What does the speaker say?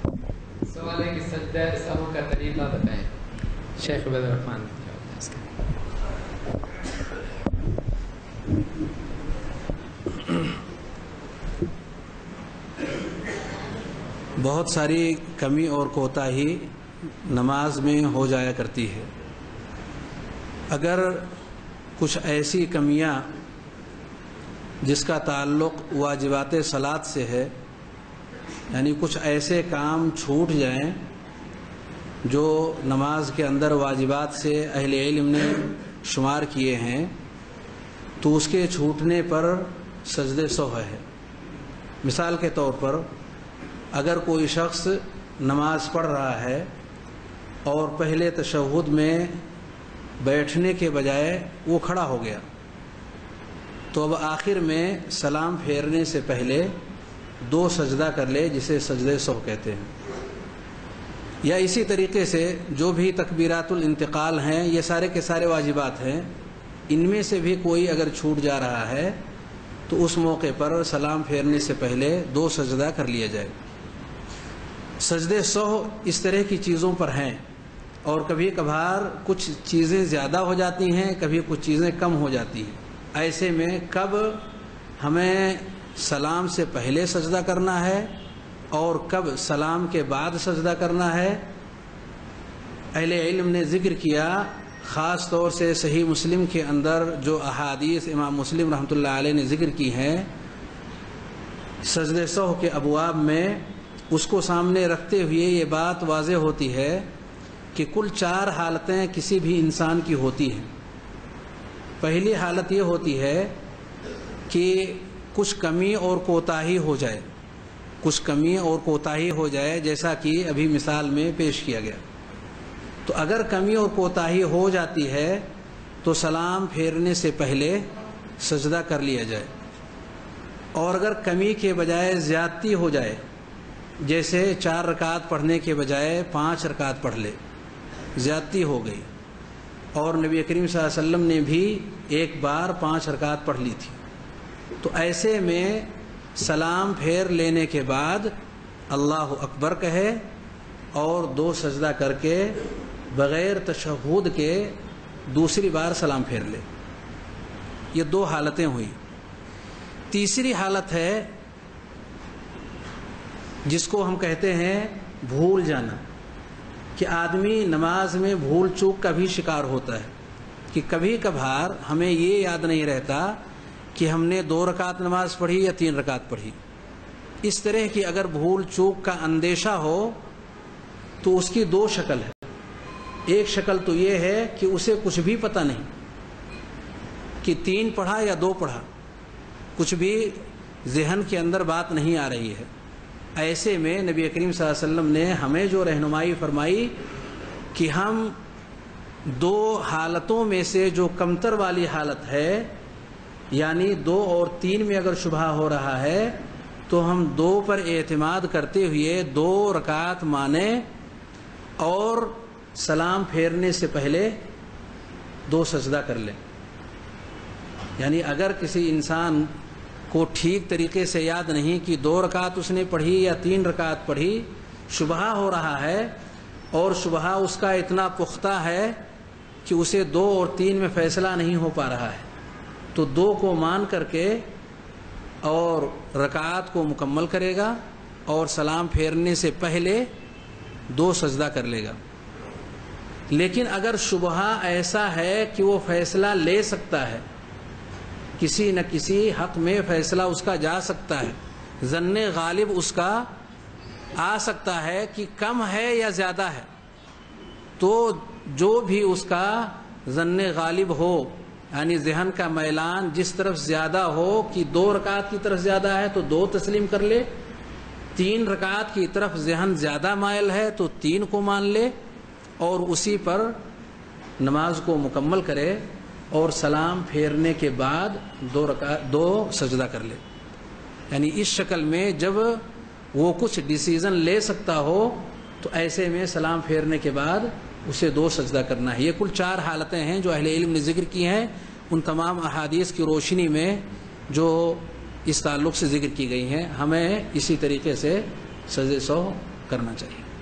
سوال ہے کہ سجدہ سہو کا طریقہ بتائیں. شیخ عبید الرحمان. بہت ساری کمی اور کوتاہی نماز میں ہو جایا کرتی ہے. اگر کچھ ایسی کمیاں جس کا تعلق واجبات صلاۃ سے ہے، یعنی کچھ ایسے کام چھوٹ جائیں جو نماز کے اندر واجبات سے اہل علم نے شمار کیے ہیں، تو اس کے چھوٹنے پر سجدہ سہو ہے. مثال کے طور پر اگر کوئی شخص نماز پڑھ رہا ہے اور پہلے تشہد میں بیٹھنے کے بجائے وہ کھڑا ہو گیا، تو اب آخر میں سلام پھیرنے سے پہلے 2 سجدہ کر لے، جسے سجدہ سہو کہتے ہیں. یا اسی طریقے سے جو بھی تکبیرات الانتقال ہیں، یہ سارے کے سارے واجبات ہیں، ان میں سے بھی کوئی اگر چھوٹ جا رہا ہے تو اس موقع پر سلام پھیرنے سے پہلے 2 سجدہ کر لیا جائے. سجدہ سہو اس طرح کی چیزوں پر ہیں، اور کبھی کبھار کچھ چیزیں زیادہ ہو جاتی ہیں، کبھی کچھ چیزیں کم ہو جاتی ہیں. ایسے میں کب ہمیں سلام سے پہلے سجدہ کرنا ہے اور کب سلام کے بعد سجدہ کرنا ہے، اہل علم نے ذکر کیا. خاص طور سے صحیح مسلم کے اندر جو احادیث امام مسلم رحمۃ اللہ علیہ نے ذکر کی ہیں سجدہ سہو کے ابواب میں، اس کو سامنے رکھتے ہوئے یہ بات واضح ہوتی ہے کہ کل 4 حالتیں کسی بھی انسان کی ہوتی ہیں. پہلی حالت یہ ہوتی ہے کہ کچھ کمی اور کوتاہی ہو جائے، کچھ کمی اور کوتاہی ہو جائے، جیسا کہ ابھی مثال میں پیش کیا گیا. تو اگر کمی اور کوتاہی ہو جاتی ہے تو سلام پھیرنے سے پہلے سجدہ کر لیا جائے. اور اگر کمی کے بجائے زیادتی ہو جائے، جیسے 4 رکعت پڑھنے کے بجائے 5 رکعت پڑھ لے، زیادتی ہو گئی، اور نبی کریم صلی اللہ علیہ وسلم نے بھی ایک بار 5 رکعت پڑھ لی تھی، تو ایسے میں سلام پھیر لینے کے بعد اللہ اکبر کہے اور 2 سجدہ کر کے بغیر تشہد کے دوسری بار سلام پھیر لے. یہ 2 حالتیں ہوئی. تیسری حالت ہے جس کو ہم کہتے ہیں بھول جانا، کہ آدمی نماز میں بھول چوک کا بھی شکار ہوتا ہے، کہ کبھی کبھار ہمیں یہ یاد نہیں رہتا کہ ہم نے 2 رکعت نماز پڑھی یا 3 رکعت پڑھی. اس طرح کی اگر بھول چوک کا اندیشہ ہو تو اس کی 2 شکل ہے. ایک شکل تو یہ ہے کہ اسے کچھ بھی پتہ نہیں کہ 3 پڑھا یا 2 پڑھا، کچھ بھی ذہن کے اندر بات نہیں آ رہی ہے. ایسے میں نبی کریم صلی اللہ علیہ وسلم نے ہمیں جو رہنمائی فرمائی کہ ہم 2 حالتوں میں سے جو کمتر والی حالت ہے، یعنی 2 اور 3 میں اگر شبہ ہو رہا ہے تو ہم 2 پر اعتماد کرتے ہوئے 2 رکعت مانیں اور سلام پھیرنے سے پہلے 2 سجدہ کر لیں. یعنی اگر کسی انسان کو ٹھیک طریقے سے یاد نہیں کہ 2 رکعت اس نے پڑھی یا 3 رکعت پڑھی، شبہ ہو رہا ہے اور شبہ اس کا اتنا پختہ ہے کہ اسے 2 اور 3 میں فیصلہ نہیں ہو پا رہا ہے، تو 2 کو مان کر کے اور رکعات کو مکمل کرے گا اور سلام پھیرنے سے پہلے 2 سجدہ کر لے گا. لیکن اگر شبہ ایسا ہے کہ وہ فیصلہ لے سکتا ہے، کسی نہ کسی حق میں فیصلہ اس کا جا سکتا ہے، ظن غالب اس کا آ سکتا ہے کہ کم ہے یا زیادہ ہے، تو جو بھی اس کا ظن غالب ہو، یعنی ذہن کا میلان جس طرف زیادہ ہو کہ 2 رکعت کی طرف زیادہ ہے تو 2 تسلیم کر لے، 3 رکعت کی طرف ذہن زیادہ مائل ہے تو 3 کو مان لے اور اسی پر نماز کو مکمل کرے اور سلام پھیرنے کے بعد 2 سجدہ کر لے. یعنی اس شکل میں جب وہ کچھ ڈیسیزن لے سکتا ہو تو ایسے میں سلام پھیرنے کے بعد اسے 2 سجدہ کرنا ہے. یہ کل 4 حالتیں ہیں جو اہل علم نے ذکر کی ہیں، ان تمام احادیث کی روشنی میں جو اس تعلق سے ذکر کی گئی ہیں. ہمیں اسی طریقے سے سجدہ سہو کرنا چاہیے.